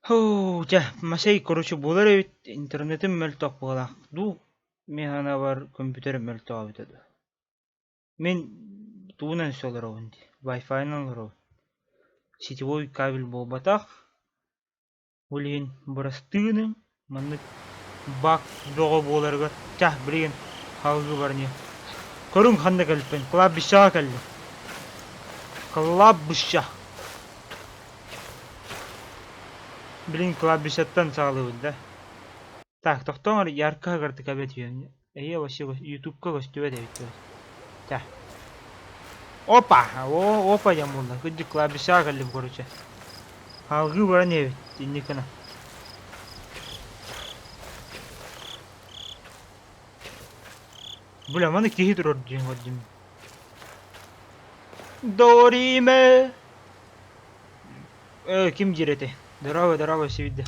Жа, масай, короче, болар эбит интернетим мөлтөк болақ. Ду, мен ана бар компьютерим мөлтөк абитады. Мен туунан солар оғынды. Wi-Fi-нан лар оғын. Сетевой кабель болбатақ. Олеген бұрастығының, манны бак доғы боларға. Жа, білеген халғы бар не. Көрің қанда кәліппен, қылап бішаға кәлді. Қылап бішаға. Блин, клавишаттан сağlığı да. Так, тоқтоңар ярқа қарты кәбет үйен. Әйе, вообще ютубқа көстіуе де бітті. Так. Опа! Опа ямулда. Күдді клавиша қалып көруче. Халғы бара не бет, иннекіна. Бля, маны кехи тұрор дейін көрдім. Дориме! Ким жереті? Здорово, все видно.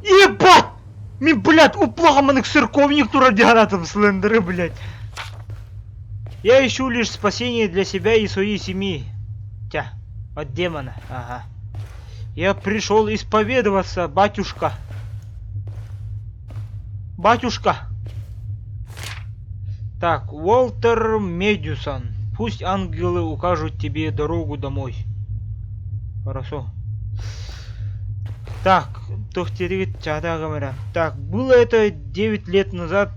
Ебать! Блядь, уплаганный церковник турадианатом слендеры, блядь. Я ищу лишь спасение для себя и своей семьи. Тя, от демона, ага. Я пришел исповедоваться, батюшка. Батюшка. Так, Уолтер Медюсон. Пусть ангелы укажут тебе дорогу домой. Хорошо. Так, так, было это 9 лет назад.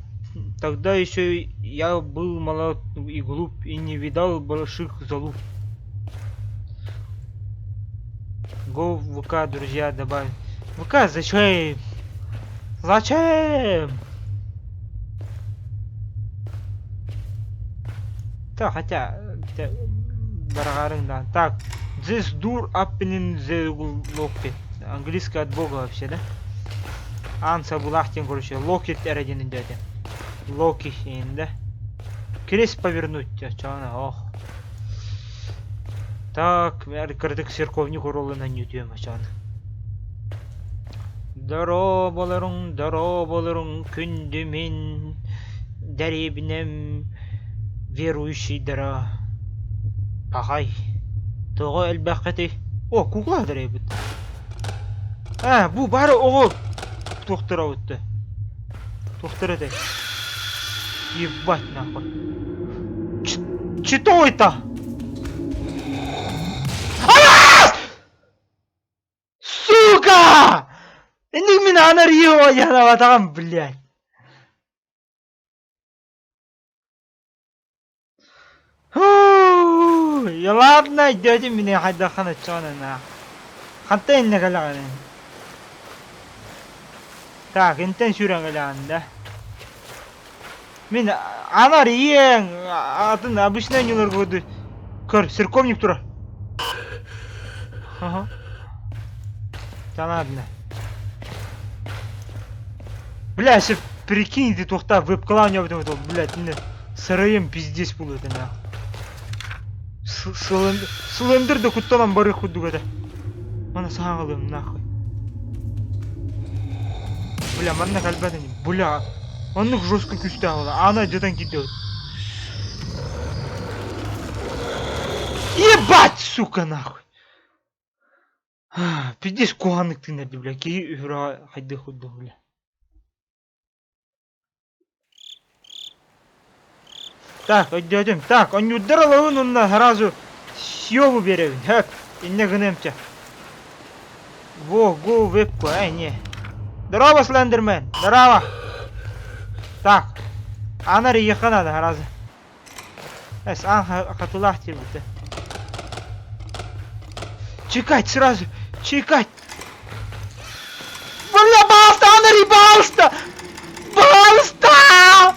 Тогда еще я был молод и глуп и не видал больших залуп. Го в ВК, друзья, добавим. ВК зачем? Зачем? Так, хотя... да. Так, this door opening the locket. Английский от бога вообще, да? Анса булахтин, короче, локет эрдинин дядя. Локи, да? Крест повернуть, чана, ох. Так, кырдык церковник уролы на нютуем, чана. Здорово болырың, күнді мен дәребінем верующий дара. Пахай. Тоғы әлбәқеті. О, кукла дәребіт. Бу бары оғыл. Тоқтыра өтті. Тоқтыра дәй. Ебать нахуй. Что это? Сука! Индик мен ана рио янап атағам, блядь. Ладно, идете меня хайда хана чона на. Ханта инне галаган. Так, интен шуран галаган, да? Мен ана риен атын обычный нелер годы. Көр, церковник тура. Ага. Да ладно. Бля, если прикинь, ты тухта веб-клан я потом, блядь, не сыроем пиздец был это на. Слендер да кутталан бары худу это. Мана саңалым нахуй. Бля, манна кальбата не. Бля, он их жестко кустала. А она где-то кидает. Ебать, сука, нахуй. Пиздец куанок ты нади, бля. Ки игра хайды худу, бля. Так, идем. Так, он не ударил, он на сразу съёбу берет. Хэп, и не гнемте. Во, го, вебку, не. Здорово, Слендермен, здорово. Так, она риеха надо, сразу. Хатулах тебе. Чекать сразу, чекать. Бля, балста, она балста! Балста!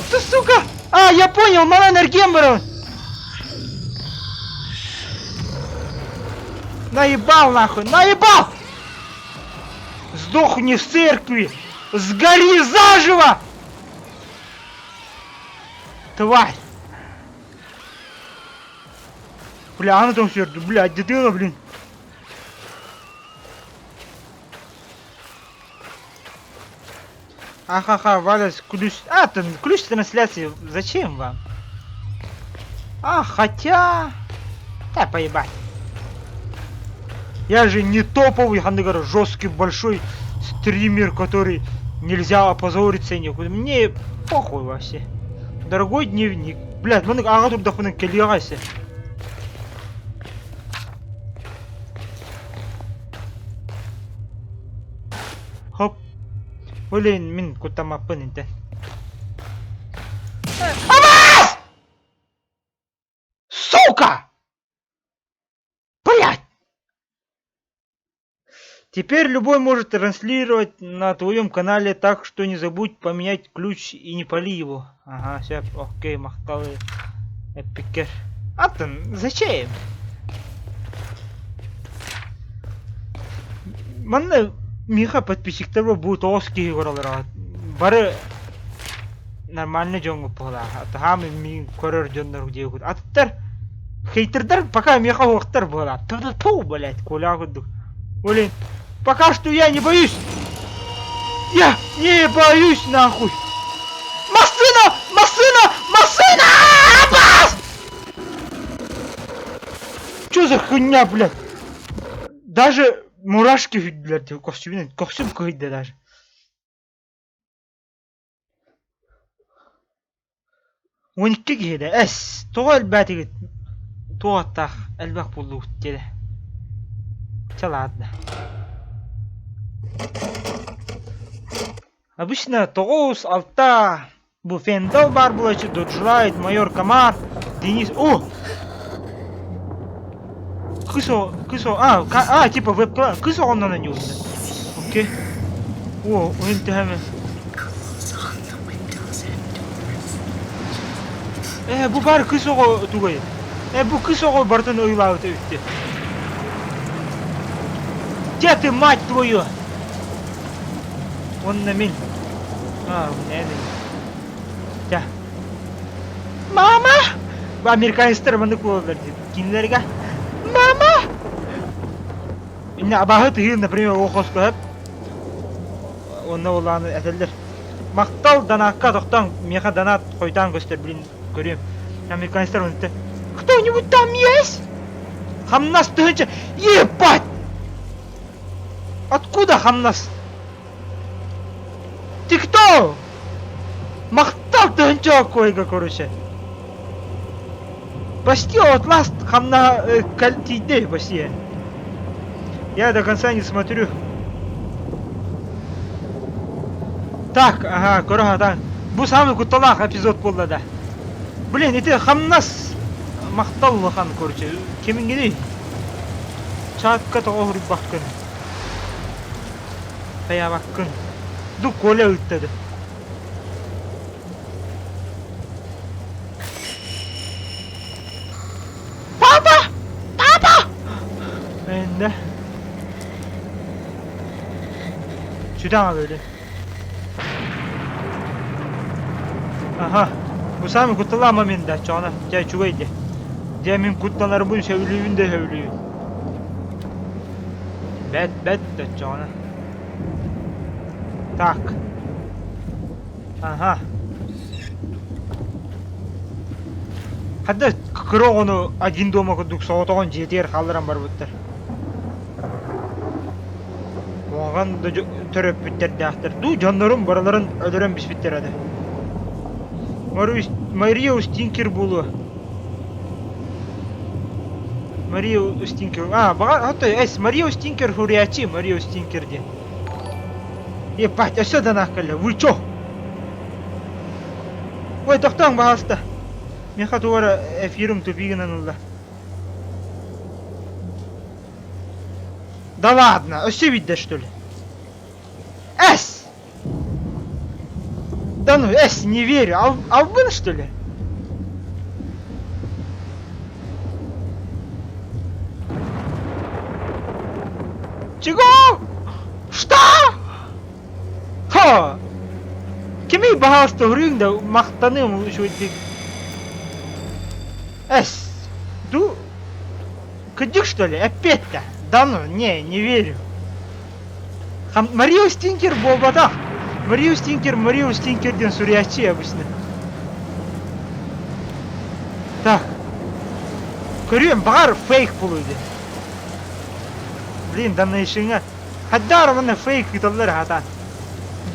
Ты, сука! Я понял, мала энергембера! Наебал нахуй, наебал! Сдохни в церкви! Сгори заживо! Тварь! Бля, она там все, блядь, дебила, блин. Ахаха, Валяс, ключ... ключ трансляции, зачем вам? Хотя... Да, поебать. Я же не топовый, хандыгар, жесткий, большой стример, который нельзя опозориться никуда. Мне похуй вообще. Дорогой дневник. Блядь, маны ага турда хуна келигасе. Хоп. Блин, мин кутамаппын инте. Абас! Сука! Блядь! Теперь любой может транслировать на твоем канале, так что не забудь поменять ключ и не пали его. Ага, все, окей, махталы. Эпикер. Антон, зачем? Манна миха подписчиктер будет оски горалар. Бары нормально жонгу пола. Атахами ми корер жоннор диегут. Аттар хейтердер пока миха вақтар бола. Ту, блядь, коля гудук. Блин, пока что я не боюсь. Я не боюсь, нахуй. Машина! Машина! Машина! Абас! Чё за хуйня, блядь? Даже мурашки, блядь, костюм какой-то даже. ونكيك هدا اس طول باتي توطخ الباق بولو كده طلعنا обычно тоғыз алта bu фендал бар булачы доджлайт майор Камар Денис о кысо типа веб кысо оннан не уже окей о интехаме bu бар кысого тугай bu кысого бартын ойлауы өтті где ты мать твою он на мен да мама американецтер мынды кулалар кинлерге мама инна абахыт хил например охос көп онна оланы әтелдер мактал данакка токтан меха данат койтан көстер блин көрем американецтер мынды кто-нибудь там есть хамнас тыгынча ебать откуда хамнас ты кто мактал тыгынча койга короче почти отласт хамна кальтиде почти я до конца не смотрю так ага корага так бу самый куталах эпизод болды да блин это хамнас мактал хан короче кемин гидей чатка тоғыр баккын кая баккын ду коле ыттады папа энде süden böyle aha bu sami kutlama men de çana gel çuvaydı demin kutlanır bu sevlüğün de sevlüğün bet de çana tak aha hadda kırogunu один дома кудук соотогон жетер халдыран бар буттар оған да төрөп биттер дактыр ду жоннорун бараларын өлөрөн биспиттер ады Мария Стинкер булу Мария Стинкер бага хатта эс Мария Стинкер хуриячи Мария Стинкер де ебать өсөдөн акылы вы чё ой токтоң багаста мен хатуара эфирим тупигинен улда да ладно өсө видде что ли эс да ну эс не верю албын что ли чего что ха кими багаста хүрүңдө мактаным ушуйдик эс ду кыдык что ли опять-то да ну не верю Мария Стинкер болбада Мария Стинкерден сурячи обычно так көрөм бар фейк болуйду Блин, данышыңа. Хаддар мына фейк италар хатан.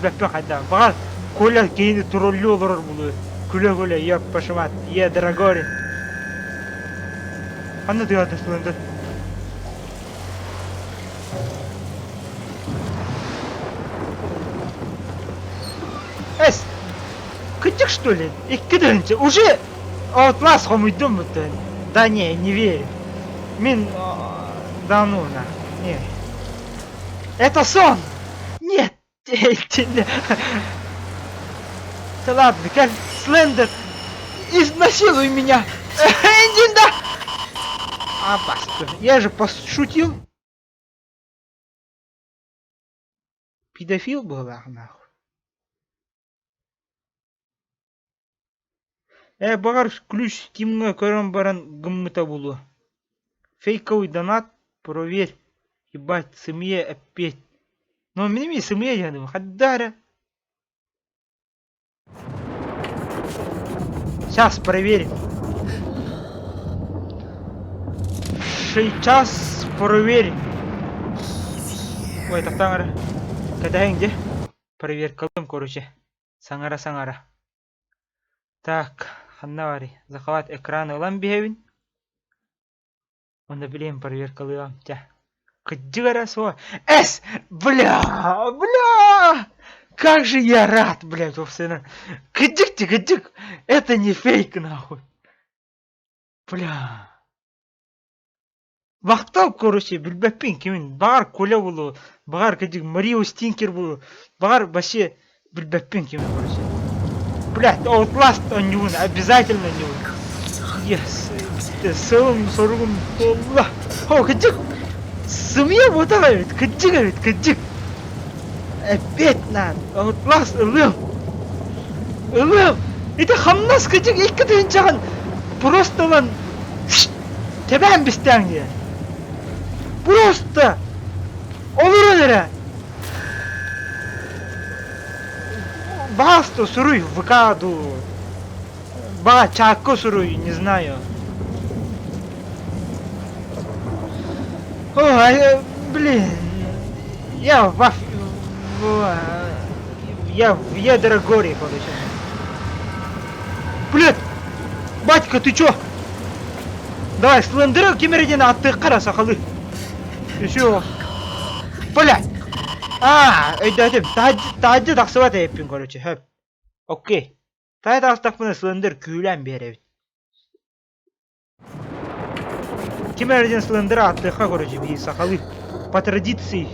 Бәппе хаддар. Багар коля кейинде троллю олорор булу. Күлө як пашмат. Я дорогой. Ханны дыгады слынды. Эс. Кытик что ли? Иккиденче. Уже Outlast хомуйдум бутын. Да не верю. Мин... Да ну на. Не. Это сон! Нет! Да ладно, как Слендер, изнасилуй меня! Энди, а, баста, я же пошутил. Педофил был, нахуй. Багар ключ Тимга көрөн баран гыммыта булу. Фейковый донат, проверь. Ебать, семье опять. Но мне семье я думаю, хаддара. Сейчас проверим. Сейчас проверим. Ой, так. Когда где? Проверка, короче. Сангара. Так, ханнавари. Захват экрана улам бегевин. Он блин, проверка улам. Тя. Кадигара сва. Эс! Бля! Как же я рад, блядь, вовсе. Кадик. Это не фейк, нахуй. Бля. Вақтап, короче, білбәппен кемен. Бағар коля болу. Бағар кадик Марио Стинкер болу. Бағар баше білбәппен кемен, короче. Блядь, Outlast он не он. Обязательно не он. Yes. Сылым, соргум, толла. О, кадик. Семья вот это ведь, кадик. Опять надо. Outlast, ылым. Это хамнас, кадик, иккадын чаған. Просто лан... Тебән бістәңге. Просто. Olur öyle. Басто суруй в ВК-ду. Чако суруй, не знаю. О, блин. Я в Ядрогоре, короче. Блин. Батька, ты чё? Давай, Слендера кемерден атты қара сақалы. Еще. Блядь. Өйдәдім. Тадды тақсыбат әйіппен, короче. Хөп. Окей. Тадды тақсыбатпын Слендер күйлән бере. Кемерден Слендера аттыға, короче, бей сақалы. По традиции.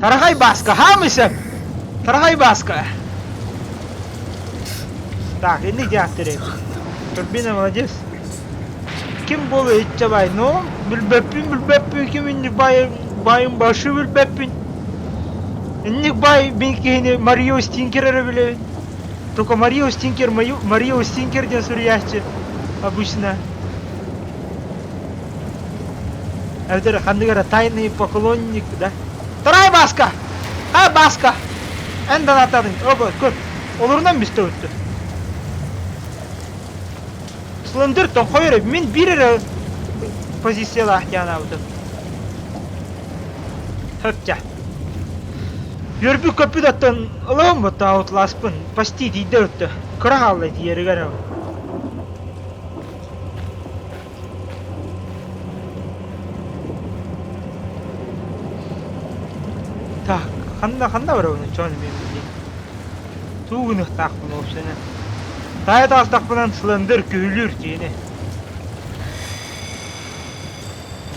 Тарағай басқа, хамысы? Тарағай басқа. Так, енді де аттырайым. Турбина молодец. Kim bolu etçe bay no? Bilbepin kim indik bayın başı bilbepin. İndik bay benki Mario Stinker'e bile. Только Mario Stinker diye soruyorlar обычно. Это хандыгара тайный поклонник, да? Вторая баска! Баска! Эндан атадың. Оба, көр. Оларынан бісті өтті. Слендер то қойыры. Мен бірері позицияла ахтияна өтті. Хөпча. Өрбі көпі даттан ұлығым бұтты ауытласпын. Пасти дейді өтті. Күрақ алды дейері ғарау. Так, қанда бар өні чоны мен білген. Туғын ұқтақпын өпсені. Тайы тастақпынан Слендер көйлір кейіне.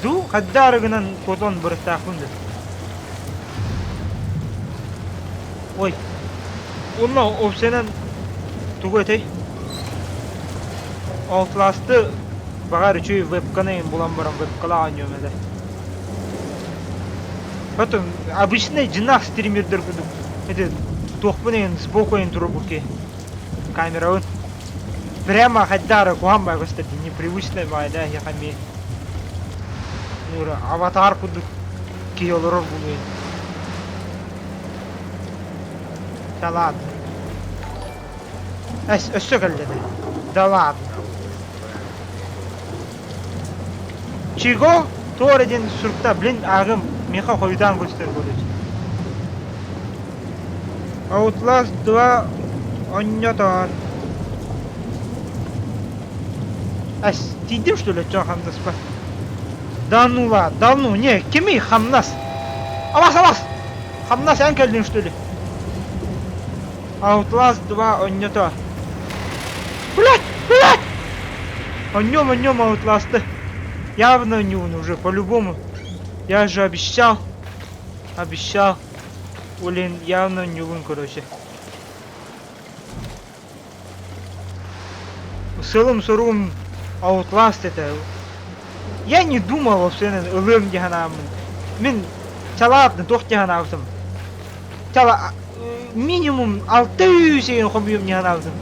Ду, қаддарығынан котон бір ұқтақпынды. Ой, онна өпсенен туғы өтей. Outlast'ı бағар үші вебканайын болан барам вебкала аньем әді. Потом обычный жинақ стримердер күдік. Это тоқпынайын спокойын тұру бұлке. Камераын. Прямо хаддары куам бай кстати, непривычный бай, да, я хами. Аватар күдік кейолырыр бұлы. Да ладно. Өссі кәлдеді. Да ладно. Чего? Тореден сурта, блин, агым меха хойдан көстер көрөт. Outlast 2 ойнотор. Ас, тидим что ли, чё хамдас па? Да ну, не, кеми хамнас. Авас! Хамнас ан келдин что ли? Outlast 2 ойнотор. Блять! Оннём Outlast. Явно не он уже, по-любому. Я же обещал. Блин, явно не он, короче. В целом, сорум Outlast это. Я не думал вообще, ылым диханам. Мен чалапны тох диханавтым. Чала минимум 600 сейін хоббиум диханавтым.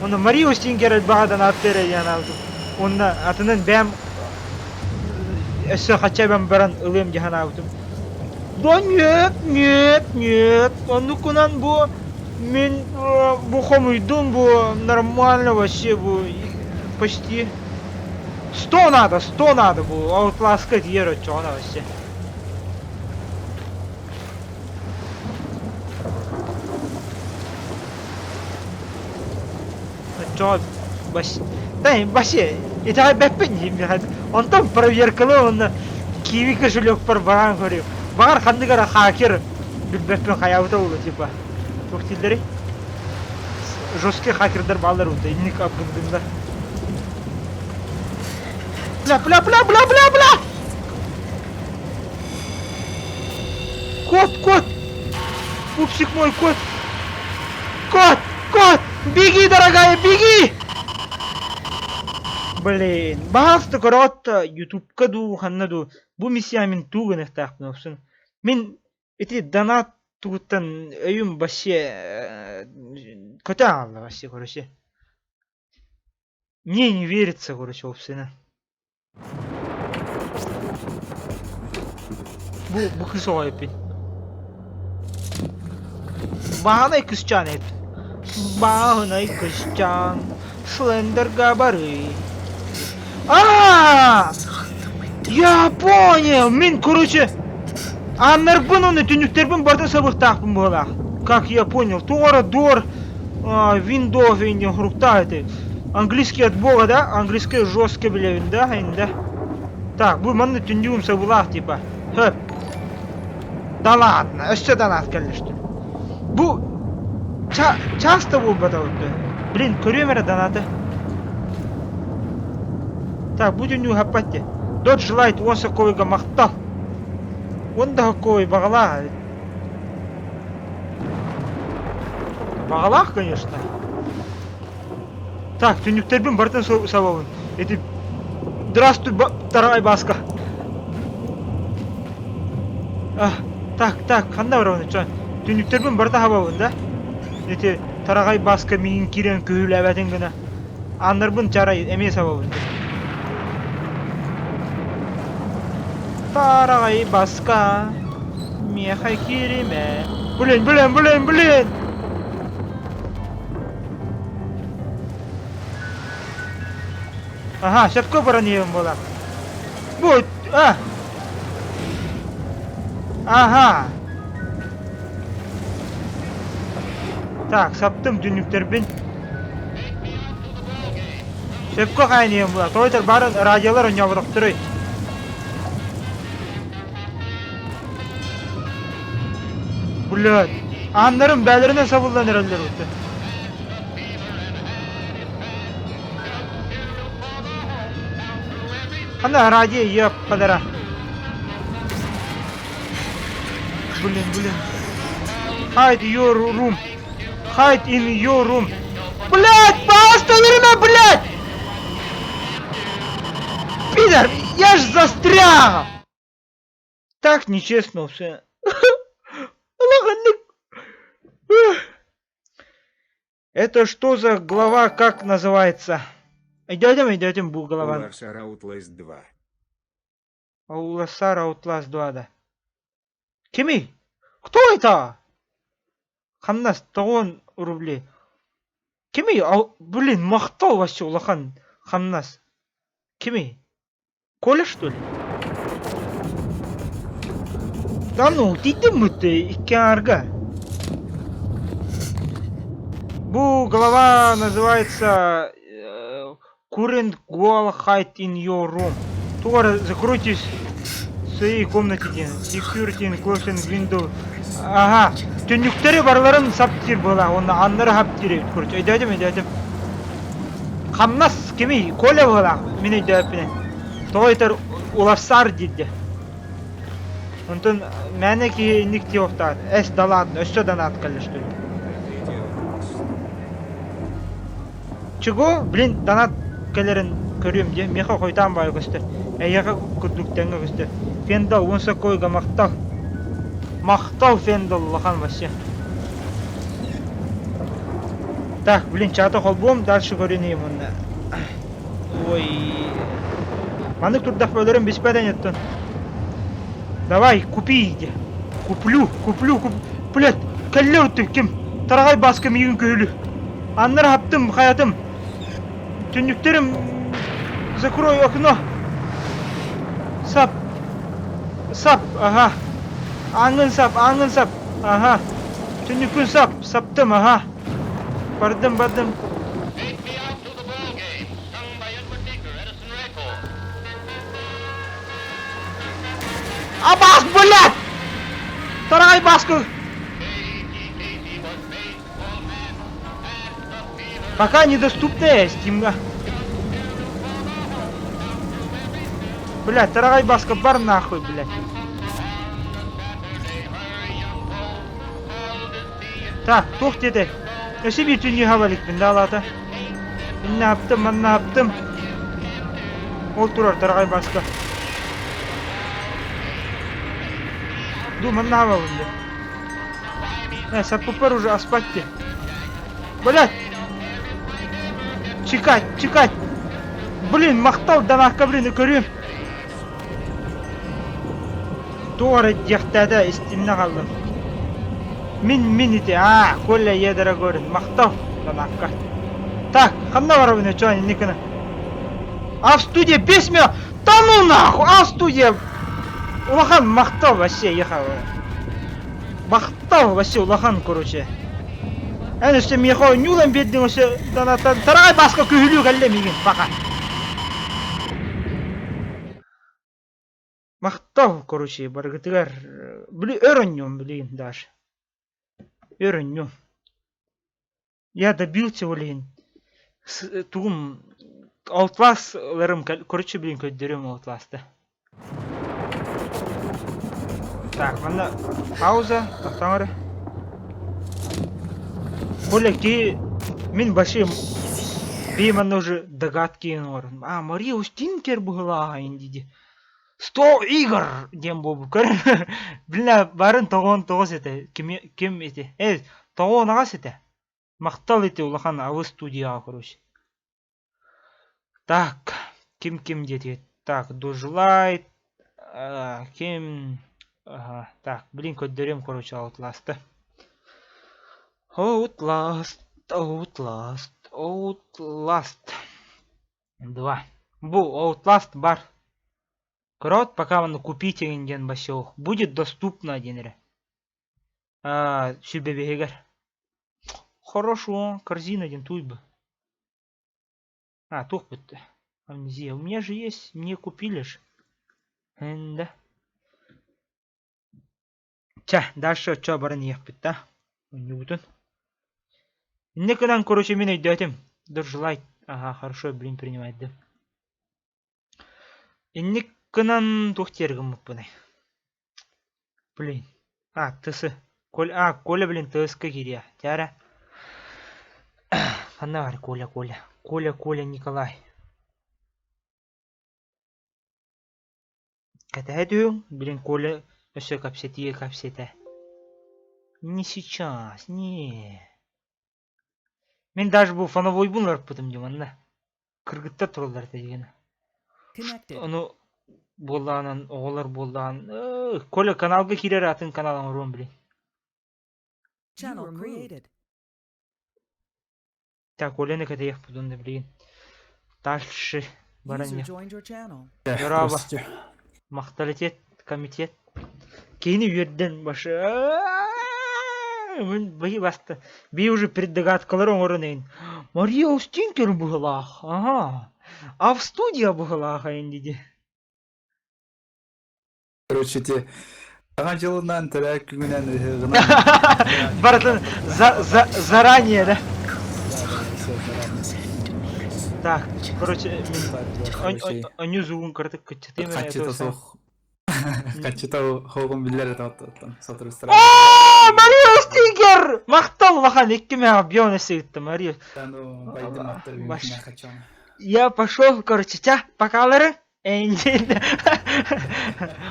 Оны Марио Стингерет бағадан аттері диханавтым. Оны атынан бәм эссе хача бәм баран ылым диханавтым. Да нет. Онукунан бу мен бу хомуйдум бу нормально вообще бу почти 100 надо бу Outlast ера чона вообще. Чё бас. Да, вообще это бэппен не. Он там проверкало он киви кошелек пар баран говорю. Бар хандыгара хакер бэппен хаявта улы типа. Тохтилдери. Жесткий хакердер балдар улды. Ник абгындымдар. Бля! Кот! Пупсик мой, кот! Беги, дорогая, беги! Блин, багаста коротта ютубка ду ханнаду. Бу миссия мен туган эхтахпын опсын. Мен эти донат тугуттан өйүм вообще көтө алды вообще, короче. Мне не верится, короче, опсына. Bu kız o hepin. Bağınay kızcan hep. Bağınay kızcan. Slender габары. Я понял! Мен, короче, аннарбын оны түнүктербін барды сабықтақпын болақ. Как я понял? Тора, дор, виндов, инден хрукта это. Английский от бога, да? Английский жестко білевін, да? Да? Так, бұл манны түндігім сабылақ, типа. Хөп. Да ладно, еще донат, конечно. Бу часто бу батаутты. Блин, көрөмер донаты. Так, будем не хапатте. Дот желает он саковыга мақтал. Он да какой бағала. Бағалақ, конечно. Так, түніктербен бартын сабауын. Это... Здравствуй, вторая баска. Так, қанда барауын, чон. Түніктербен барта хабауын, да? Это тарағай баска миін кирен көйлі әбәтін гіна. Анырбын чарай әме сабауын. Тарағай баска меха киреме. Блин! Ага, шапко баран ебім бола. Вот, Ага. Так, саптым дүнүктербин. Шепко қайнайым бола. Тойтар барын радиолар ойнабыдықтырый. Блядь. Андарым бәліріне сабылдан әрәлдер өтті. Қанда радио еп қадара. Блин. Hide in your room. Блядь, останови, блядь! Пидор, я ж застрял! Так нечестно все. Это что за глава, как называется? Идем, был глава. Улассар Outlast 2. Улассар Outlast 2, да. Кими? Кто это? Хамнас, 100 рублей. Кими? Блин, мақтау вообще улахан. Хамнас. Кими? Коля, что ли? Да ну, тидим мы ты, икярга. Бу глава называется Couldn't go hide in your room. Тугара, закройтесь в своей комнате ден. Security in closing window. Ага. Түннүктөрү барларын саптир була. Оны аннары хаптир. Короче, өйдөдүм. Камнас кеми Коля була. Мен өйдөпүнө. Тойтер улафсар дидди. Онтон мәне ки никти офтар. Эс далат, өссөдөн аткалыш түл. Чего? Блин, донат келерин көрөм де. Меха койтан бай көстөр. Эяга күдүктөнгө көстөр. Фендал онса койга мактал. Мактал Фендал лахан вообще. Так, блин, чата холбом, дальше көрүнөйм онда. Ой. Маны турдак бөлөрүм беспадан еттен. Давай, купи иди. Куплю. Блядь, кәлле өттім кім? Тарағай баскым егін көйлі. Аннар хаптым, хаятым. Түнніктерім, закрой окно. Сап. Ага. Аңын сап. Ага. Түннікін саптым, ага. Бардым. Абас, блядь! Тарағай баскы! Пока недоступная стимга. Блядь, тарағай баскы бар нахуй, блядь. Так, тоқ деді. Өсі бетін не хавалик бін далата. Инна аптым. Ол тұрар тарағай баскы. Ду, манна хава бінде. Саппупар уже аспатте. Блядь! Чекать! Блин, мақтал данаққа блин, көрем. Туары дияқтады, істеміне қалдым. Мен ете, Коля едірі көрін. Мақтал данаққа. Так, қамна бар өне, чоғын, некіні. А в студия 5 минут! Да ну нахуй! А в студия! Улахан мақтал вообще ехал. Мақтал вообще улахан, короче. Әне үсте мехау нюлан беддің өсе данаттан. Тарағай басқа көйлі кәлі меген, бақа. Мақтал, короче, баргытыгар. Өріннем, блин, даже. Өріннем. Я добился, блин. Туғым Outlast'larım, короче, блин, көддерем Outlast'ты. Так, мана пауза, тоқтаңыр. Коля, мен баши бейман уже догадки орын. Мария Устинкер бұғыла индиди. 100 игр дем болу көрін. Білі барын тоғыз еті. Кем еті? Тоғын ағас еті. Мақтал еті улахан авы студияға, короче. Так, кем дети? Так, дожлайт. Кем... Так, блин, көддерем, короче, Outlast'ты. Outlast. 2. Бұл Outlast бар. Корот, пока оны купите инден басеу. Будет доступно денері. Сүбебегер. Хорошо, корзина ден туйбы. Тух бітті. Амнезия. У меня же есть, мне купили ж. Да. Дальше чё барын ек бітті. Не бутын. Некодан, короче, мен өйдетім. Дұржылайт. Хорошо, блин, принимает, да. Некодан тухтергім мұппынай. Блин. Тысы. Коля, блин, тыска кирия. Тяра. Қанна бар, Коля, Николай. Кәтә дөң, блин, Коля өсі капсеті. Не сейчас, не. Мен даже бұл фановой бұн барып бұтым демін, да. Кыргытта тұрылдар дегені. Оны болданын, оғылар болдан. Коля каналға кирер атын каналын ұрын, блин. Так, Коляны кәтә ек бұдынды, блин. Дальше Баран User не. joined your channel. Браво. Здравствуйте. Мақталитет, комитет. Кейіні үйерден башы. Мен бейі басты. Бей уже преддогаткалар оңырынайын. Мария Устинкер бұғылақ. Ага. А в студия бұғылақ айын деді. Короче, аған жылынан тірәк күнінен Бартын заранее, да? Так, короче, они зугун картык кычытым. Качытау хоғын білер сатырыстыра. Мария Устинкер! Мақтал вахан, еккеме бьёны сыгытты, Мария. Я пошел, короче, покалары.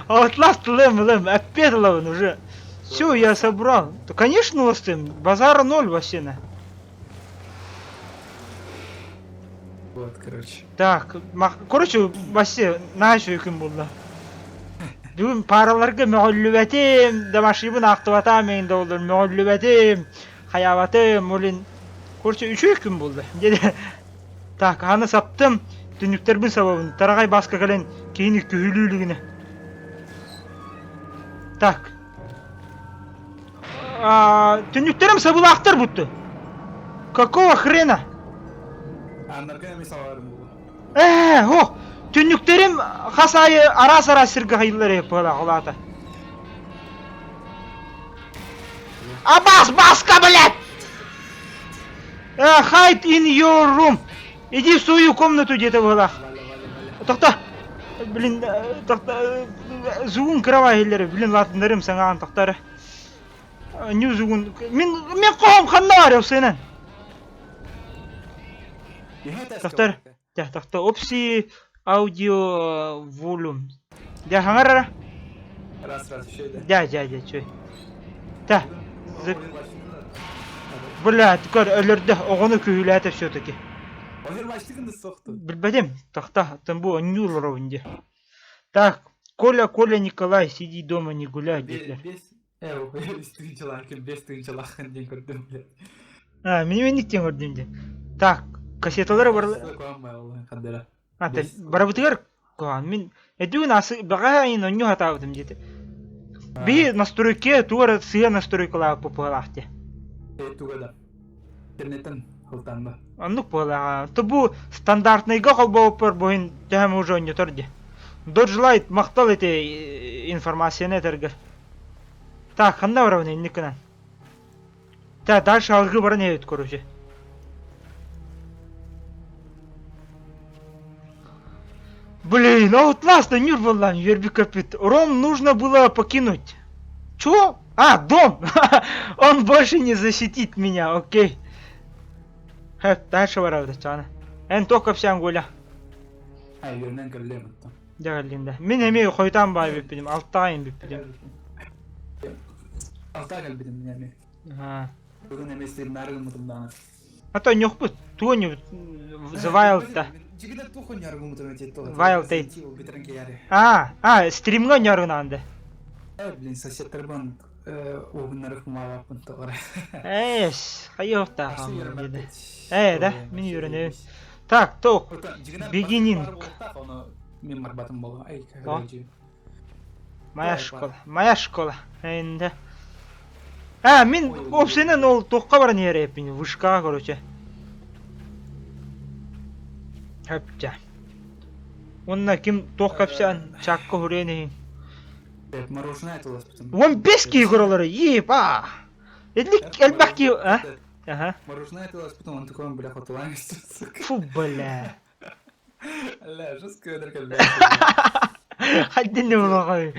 Outlast лым, опять лован уже. Все, я собрал. Да, конечно, лостым. Базара 0 вообще. Вот, короче. Так, короче, вообще, начал кем был. Бүгін параларға мөғіллүбәтім, дамашибын ақтыватамын долдар, мөғіллүбәтім, хаяватым, олин. Короче, үші күн болды. Так, аны саптым, түніктербін сабабын, тарағай басқа кәлен кейіні күйілілігіне. Так. Түніктерім сабыл ақтар бұтты. Какого хрена? Андарга мисаларым бұл. О! Түніктерім қасайы ара-сара сіргі қайылар епіла құлаты. Басқа, блядь! Hide in your room. Иди в свою комнату где-то была. Тоқта. Блин, тоқта. Зуғын кіравайылары. Блин, латындарым саңаған тоқтары. Не зуғын. Мен қоғым қанна бар еусенен. Тоқтар. Тоқта. Опси аудио волюм. Да, хаңарара? Раз, шөйді. Да, чөй. Да. Блядь, көр, өлірді. Оғыны көйләті все-таки. Ойыр баштығынды соқты. Білбәдем, тоқта. Там бұл нюл ровінде. Так, Коля, Николай, сиди дома, не гуляй, детлер. Бес тыгынчалақын ден көрдім, блядь. Менемендіктен көрдім де. Так, кассеталары барлы. Барабытығар қоған. Мен әдуін асы баға айын оню хатауытым деді. Бей настройке туғара сыя настройкалағы попығалақты. Туғада. Интернеттен қылтанды. Аннық бұғалаға. Бұл стандартныйға қолбауып бар бұйын тәхімі уже оню тұрды. Доджлайт мақтал еті информацияны әтергір. Так, қанда барауын әйнікінен. Так, дальше алғы барын әйет көруші. Блин, Outlast нюр болан, Верби Капит. Ром нужно было покинуть. Чё? Дом! Он больше не защитит меня, окей. Дальше барауды, чана. Эн тоқа псян гуля. Ернен кірлем. Да, Линда. Мен әмей қойтан бай беппедім, алтайын беппедім. Алта кәлбедім, яме. Бүгін әместері нәрігін мұтымданы. Ата нёқ бұд, туғын бұд, The Wild-та. Жігіде тұқын ярғы мұтымын тетті. Wild-тейт. Бітірінке яры. Стримға нярғын анды. Блин, соседтер бан оғынлары құмағапын тоғыры. Қайоқта қамыр деді. Да, мен үйренем. Так, тоқ. Beginning. Мен марбатым болу. Моя школа. Әйінді. Мен опсенен ол тоққа баран ереп. Вышқа, короче. Хөпча. Онна кім тоқ капсан чаққа хүренейін. Мороженое айтылас бүтін. 15 кей құралары, епа! Эдлік әлбәк Мороженое айтылас бүтін, он такой, бля, хотылайын істесі. Фу, бля. Ля, жестко өдіркел. Хадден не болу қой.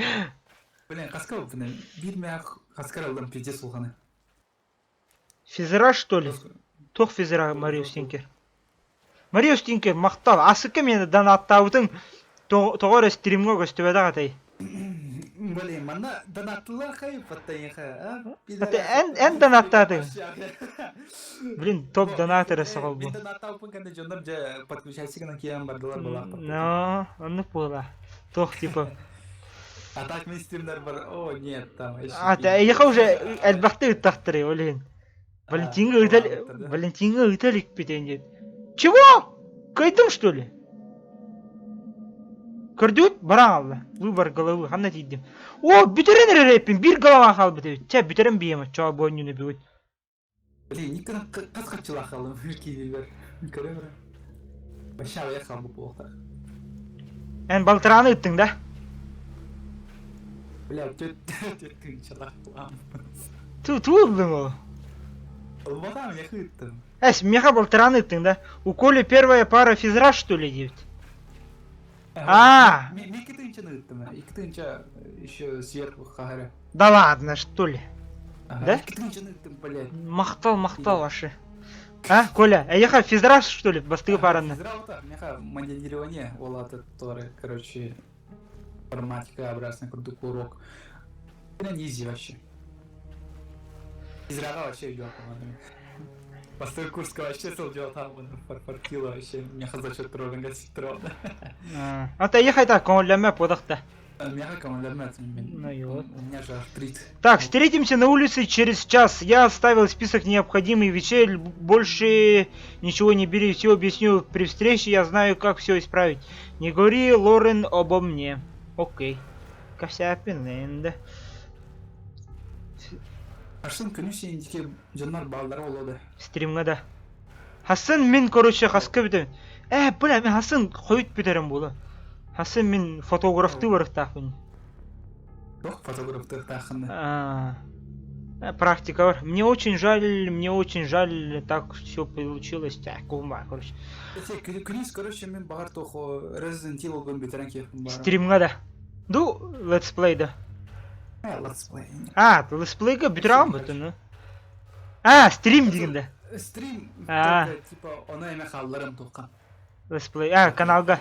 Блин, қасқа бұл бүтін. Бирме қасқар алдан пиздес болғаны. Физера, что ли? Тоқ физера, Марио Стинкер. Марио Стинкер, мақтал. Асықы мені донаттаудың тоғыр стримға көстібеді ғатай. Блин, мана донаттылар қайып баттайынға. Ән донаттадың. Блин, топ донатыры сағыл бұл. Мен донаттаупын кәнде жондап жа подключайсығынан кейін бардылар болақ. Анық бола. Тоқ, типа. А так мен стримдер бар. О, нет, там. Еқа уже әлбақты ұттақтыры, олейін. Валентинға ұталик бетен дед. Чего? Кайдым, что ли? Көрдүт бараң алды. Выбор головы ханна тидим. О, бүтерен репин bir голова калбыт эбит. Че бүтерен биема чоо бойнуна бүгүт. Блин, никогда каскачыла қалым. Кейбір. Көрем бара. Баша я қалбы болта. Эн балтыраны ыттың да. Бля, төттің чалақ қылам. Туулдың ол. Олбатам я хыттым. Эс, меха балтыраны ыттың да. У Коли первая пара физра, что ли, дебит? А. Мен екітінші ыттым. Екітінші еще сверху қағары. Да ладно, что ли? Да? Екітінші ыттым, блядь. Мақтал вообще. А, Коля, еха физра, что ли, бастығы параны? Физра вот меха моделирование олаты торы, короче, форматика образный крутой урок. Это не изи вообще. Физраға вообще идет, по-моему. Постой курска вообще сыл делал там, фарфаркила вообще, меха за счет троллинга гасить тролл. Ата ехай так, көңілденме подақта. Меха командамет, Ну и вот. у меня же артрит. Так, встретимся на улице через час. Я оставил список необходимых вещей. Больше ничего не бери, все объясню при встрече. Я знаю, как все исправить. Не говори, Лорен, обо мне. Окей. Касяпин, Ашын күні сендеке жанар балдары олады. стримға да. Хасын мен, короче, хаска бітем. Бля, мен Хасын қойыт бітерім болы. Хасын мен фотографты барықтақпын. Жоқ, фотографты тақынды. Практика бар. Мне очень жаль, так все получилось. Короче. Күнес, короче, мен бағар тоқы Resident Evil гон бетерен кефім бар. Стримға да. Ду, let's play да. Let's play. Let's play'ға бітірам бұтыны. Стрим дегенде. Стрим, типа, она имя қалларым тоққан. Let's play, каналға.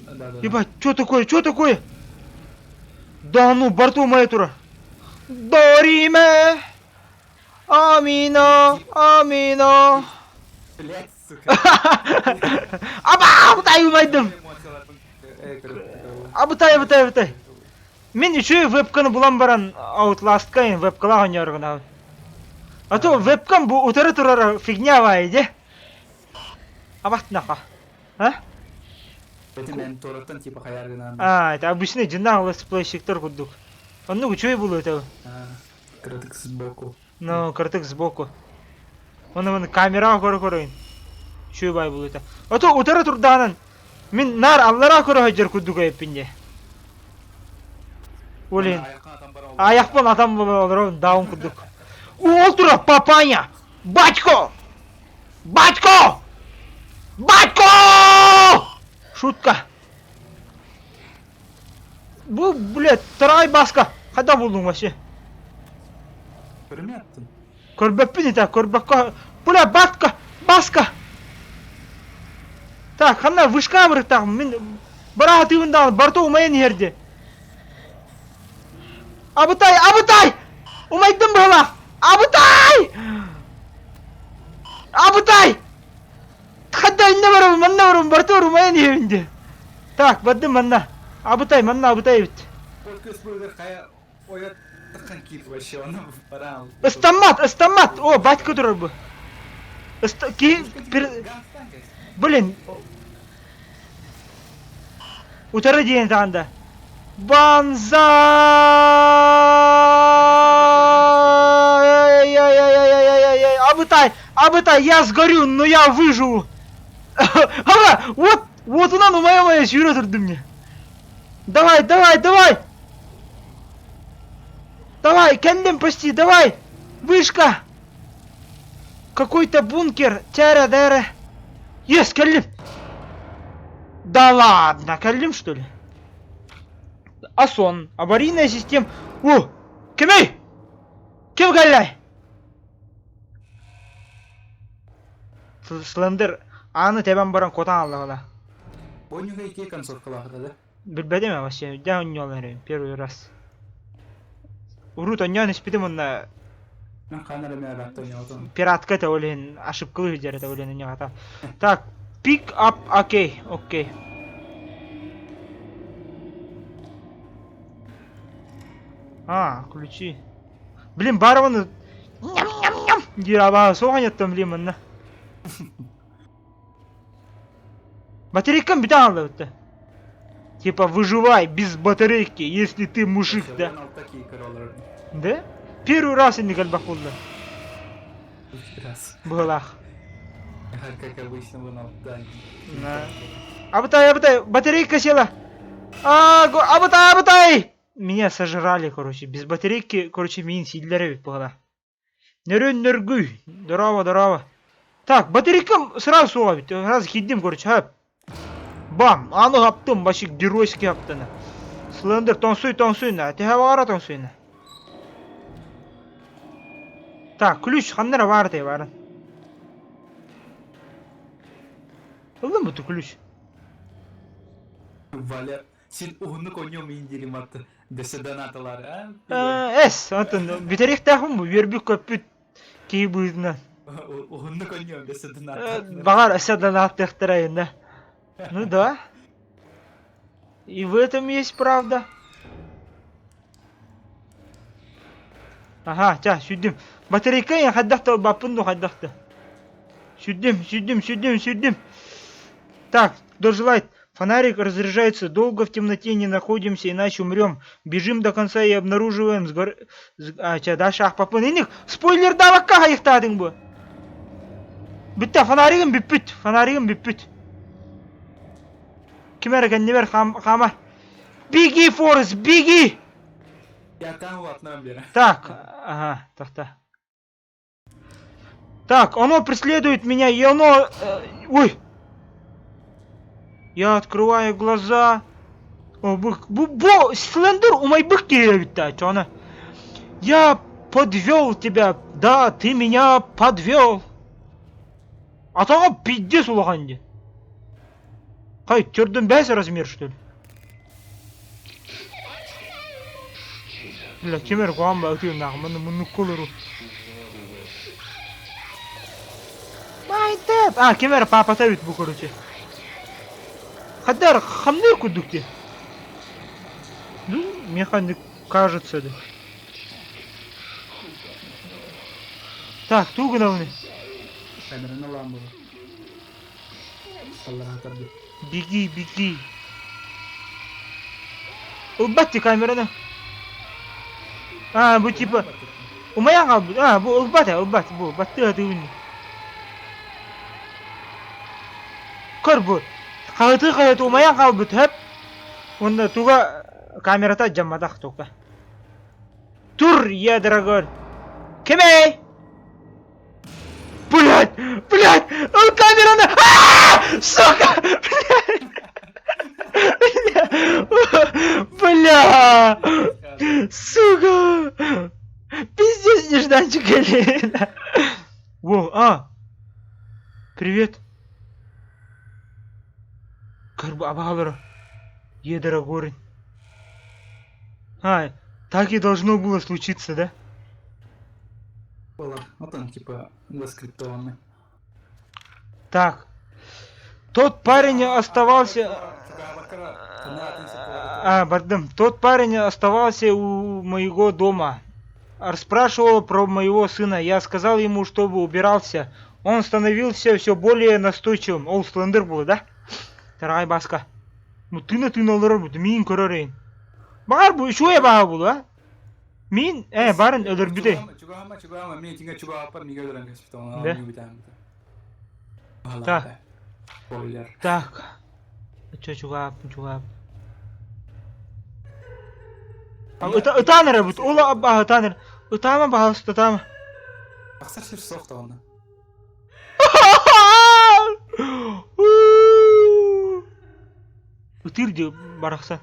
Да. Ебать, что такое? Да ну, борту моя тура. Дориме! Амино! Блять, сука. Абай, умайдым! Абытай. Мен еще вебканы булам баран Outlast'ка вебкала ойнарган. А то вебкам бу утары турара фигня вайды. Абатнаха. Это мен торотан типа хаяргынан. Это обычный джинна летсплейщиктер кудук. Он ну что и было это? Крытык сбоку. Ну, крытык сбоку. Он камера коройын. Что бай было это? А то утары турданан. Мен нар аллара корой жер кудук эпинде. Олен. Аяқпен адам болар даун кудук. Ол тура папаня. Батько! Шутка. Бу, блядь, вторая баска. Қайда болдың вообще? Көрметтің. Көрбеппін ета, көрбекка. Бля, баска. Так, қана вышка бұрықтағым. Мен бұра атығындағы барты умайын ерде. Абытай! Умайдым бұла! Абытай! Қайда инна барам, манна барам, барты умайын ерінде. Так, бадым манна. Абытай бит. Только спойлер, қая оят тыққан кит вообще, оны барам. Эстамат! О, батька тұрар бұ. Блин. Утары дейін тағында. Банзай! Абытай, я сгорю, но я выживу. Вот она, ну моя сюра тұрды мне. Давай! Давай, кәлдем почти, давай! Вышка! Какой-то бункер, тяра-дара. Есть, кәлдем! Да ладно, кәлдем что ли? Асон, аварийная система. О! Кем кәллай? Слендер, аны тебен баран котан алды ғала. Ойнуға ике консоль қылағыда да? Білбедім вообще, да ойнуалары, первый раз. Урут ойнуан іспедім онна... Мен қанарыме әбәтті ойнауытым. Пиратка это олен, ошибкалы ждер это олен ойнуағата. Так, pick up, окей. Ключи. Блин, барваны... Ням-ням-ням! Дираба, соған еттім, блин, мұнна. Батарейкам бітен алды өтті. Типа выживай без батарейки, если ты мужик, да? Вон ал такие короллар. Да? Первый раз инде галбах булды. Раз. Былах. Как обычно, вон ал да. На. Абытай, батарейка села. Абытай! Меня сожрали, короче. Без батарейки, короче, мен сидлері была. Нерен нергуй. Здорово. Так, батарейкам сразу суға бит. Сразу киддим, короче, хап. Бам! Аны аптым, башик геройский аптыны. Слендер, тонсуй на. Теха бағара тонсуй на. Так, ключ, қандыра бар дей барын.Ildı mı bu ключ? Валя, сен уғынны коньем индерим атты. Десе донаталар, а? Эс, атын, битерек тақым bu, вербік көппіт кей бұйдынан. Уғынны коньем десе донаталар. Бағар әсәден аттықтырайын, да. Ну да. И в этом есть правда. Ага, ча, sürdüm. Батарейка я хаддақты, бапынду хаддақты. Sürdüm. Так, кто желает? Фонарик разряжается. Долго в темноте не находимся, иначе умрем. Бежим до конца и обнаруживаем да, шах папын. Иник, спойлер давакка хайықтадың bu. Бітті, фонаригім біппіт. Кімер екен, не бер, хама. Беги, Форест, беги! Я там латнам бері. Так, ага, так. Так, оно преследует меня, и оно... ой! Я открываю глаза. О, Слендер, у моей быхки витать, она. Я подвел тебя, да, ты меня подвел. А то пиздец улаганди. Хай, тёрден бәс размер, что ли? Бля, кемер қоған ба өтеу нағыманы мұны колыру. Майтеп! Кемер папата өт бұл короче. Хадар, хамды күдікте? Ну, механик кажется, да. Так, туғы науны. Камераны алам бұл. Салларға тарды. Беги. Убатти камераны. Bu типа... Умаян қалбы. Bu ұлбат. Bu, батты аты өні. Көр bu. Қағыты умаян қалбы төп. Онда туға камерата жаммадақ тоқта. Тур, я дорогой. Кемей! Блядь! Он камераны... Сука! Бля! Сука! Пиздец, нежданчик или... Во, привет. Карба абалара. Едера горы. Так и должно было случиться, да? Было. Вот он, типа, заскриптованный. Так. Тот парень оставался... Тот парень оставался у моего дома. Расспрашивал про моего сына. Я сказал ему, чтобы убирался. Он становился все более настойчивым. Ол Слендер был, да? Тарай баска. Ну ты налырар буду. Мин көрөрейін. Бағар бұл шуе баға бұл, а? Мин, барын өлір бүдей. Чугама, мен тинге чугапар, неге өлірін кәсіптен. Да? Так. Так. Чё, чугап. Ытаныр бұд. Ола абба ытаныр. Ытама бағалыс, ытама. Ақсар шер соқты оны. Ütürdi барақсан.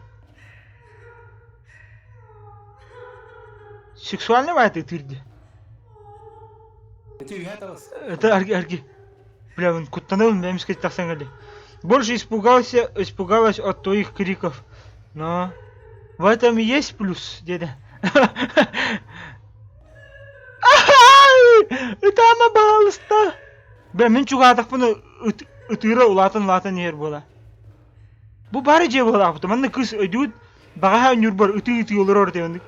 Сексуальный бает ütürdi. Это арги. Бля, он куттаныл, я им сказать так сангали. Больше испугалась от твоих криков. Но в этом и есть плюс, деда. Ытама бағалыста. Бля, мен чуғатық бұны ütірі улатын ер бола. Bu bari je bola apto. Manna kız ödüt baga нюрбар ыты олар ортевандык.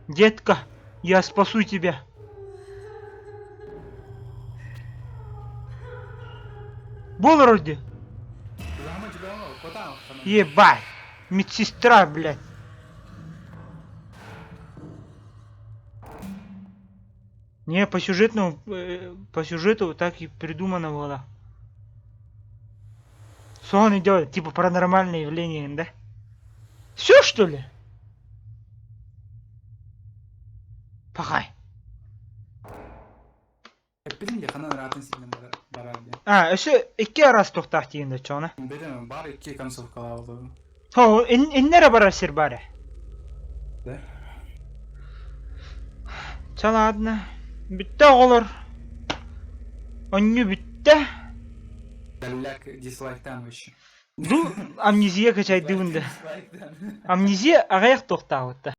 Детка, я спасу тебя. Болар орде. Ебать! Медсестра, блядь! Не, по сюжету так и придумано было. Что он идет? Типа паранормальное явление, да? Все что ли? Пахай. Bilin yakından rahatın sildim barar diye. Ösü iki arası tohtak diyende çoğuna. Bilmiyorum, bari 2 konusovkalar oldu. Ho, innere bara sir bari. De. Çal adına. Bitti olur. Onu bitti. Dalilak dislike'tan вещи. Ду амнезия качай дывында. Dislike'tan. Амнезия ағаяқ тоқтауытты.